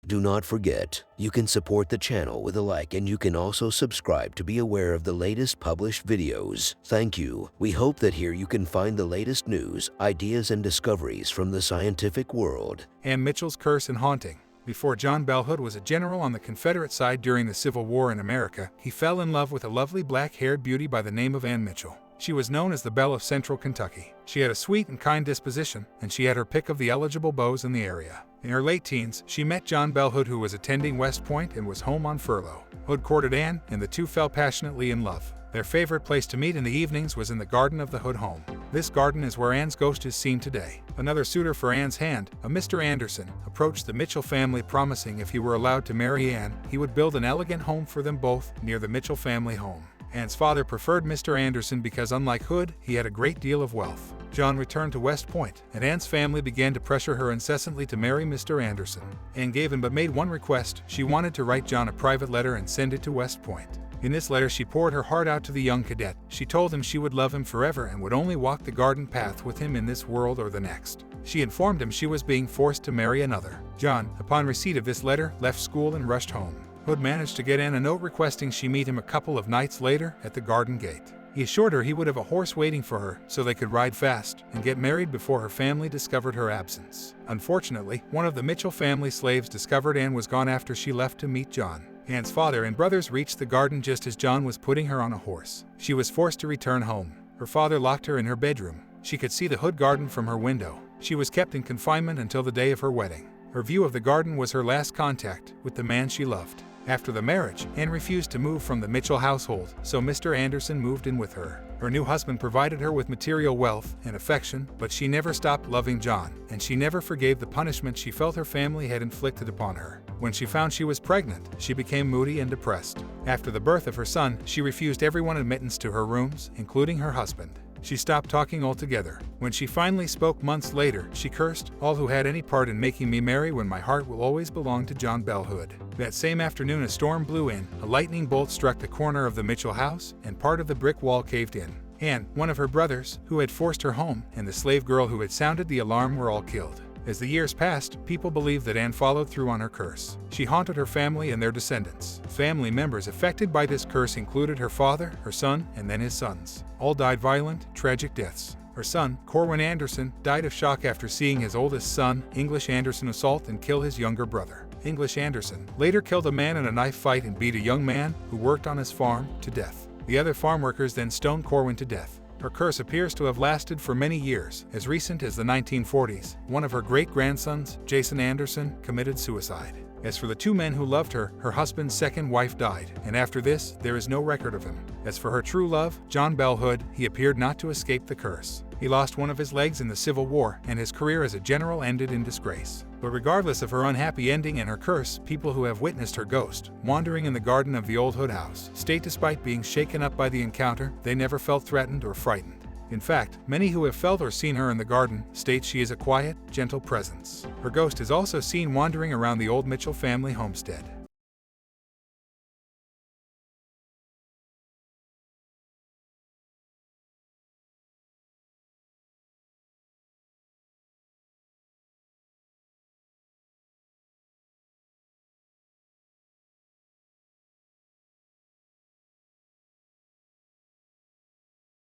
Do not forget, you can support the channel with a like, and you can also subscribe to be aware of the latest published videos. Thank you. We hope that here you can find the latest news, ideas, and discoveries from the scientific world. Anne Mitchell's Curse and Haunting. Before John Bell Hood was a general on the Confederate side during the Civil War in America, he fell in love with a lovely black-haired beauty by the name of Anne Mitchell. She was known as the Belle of Central Kentucky. She had a sweet and kind disposition, and she had her pick of the eligible beaux in the area. In her late teens, she met John Bell Hood, who was attending West Point and was home on furlough. Hood courted Anne, and the two fell passionately in love. Their favorite place to meet in the evenings was in the garden of the Hood home. This garden is where Anne's ghost is seen today. Another suitor for Anne's hand, a Mr. Anderson, approached the Mitchell family, promising if he were allowed to marry Anne, he would build an elegant home for them both near the Mitchell family home. Anne's father preferred Mr. Anderson because, unlike Hood, he had a great deal of wealth. John returned to West Point, and Anne's family began to pressure her incessantly to marry Mr. Anderson. Anne gave in but made one request. She wanted to write John a private letter and send it to West Point. In this letter, she poured her heart out to the young cadet. She told him she would love him forever and would only walk the garden path with him in this world or the next. She informed him she was being forced to marry another. John, upon receipt of this letter, left school and rushed home. Hood managed to get Anne a note requesting she meet him a couple of nights later at the garden gate. He assured her he would have a horse waiting for her so they could ride fast and get married before her family discovered her absence. Unfortunately, one of the Mitchell family slaves discovered Anne was gone after she left to meet John. Anne's father and brothers reached the garden just as John was putting her on a horse. She was forced to return home. Her father locked her in her bedroom. She could see the Hood garden from her window. She was kept in confinement until the day of her wedding. Her view of the garden was her last contact with the man she loved. After the marriage, Anne refused to move from the Mitchell household, so Mr. Anderson moved in with her. Her new husband provided her with material wealth and affection, but she never stopped loving John, and she never forgave the punishment she felt her family had inflicted upon her. When she found she was pregnant, she became moody and depressed. After the birth of her son, she refused everyone admittance to her rooms, including her husband. She stopped talking altogether. When she finally spoke months later, she cursed, "All who had any part in making me marry when my heart will always belong to John Bell Hood." That same afternoon, a storm blew in. A lightning bolt struck the corner of the Mitchell house, and part of the brick wall caved in. Anne, one of her brothers, who had forced her home, and the slave girl who had sounded the alarm were all killed. As the years passed, people believed that Anne followed through on her curse. She haunted her family and their descendants. Family members affected by this curse included her father, her son, and then his sons. All died violent, tragic deaths. Her son, Corwin Anderson, died of shock after seeing his oldest son, English Anderson, assault and kill his younger brother. English Anderson later killed a man in a knife fight and beat a young man who worked on his farm to death. The other farm workers then stoned Corwin to death. Her curse appears to have lasted for many years. As recent as the 1940s, one of her great-grandsons, Jason Anderson, committed suicide. As for the two men who loved her, her husband's second wife died, and after this, there is no record of him. As for her true love, John Bell Hood, he appeared not to escape the curse. He lost one of his legs in the Civil War, and his career as a general ended in disgrace. But regardless of her unhappy ending and her curse, people who have witnessed her ghost wandering in the garden of the old Hood house state despite being shaken up by the encounter, they never felt threatened or frightened. In fact, many who have felt or seen her in the garden state she is a quiet, gentle presence. Her ghost is also seen wandering around the old Mitchell family homestead.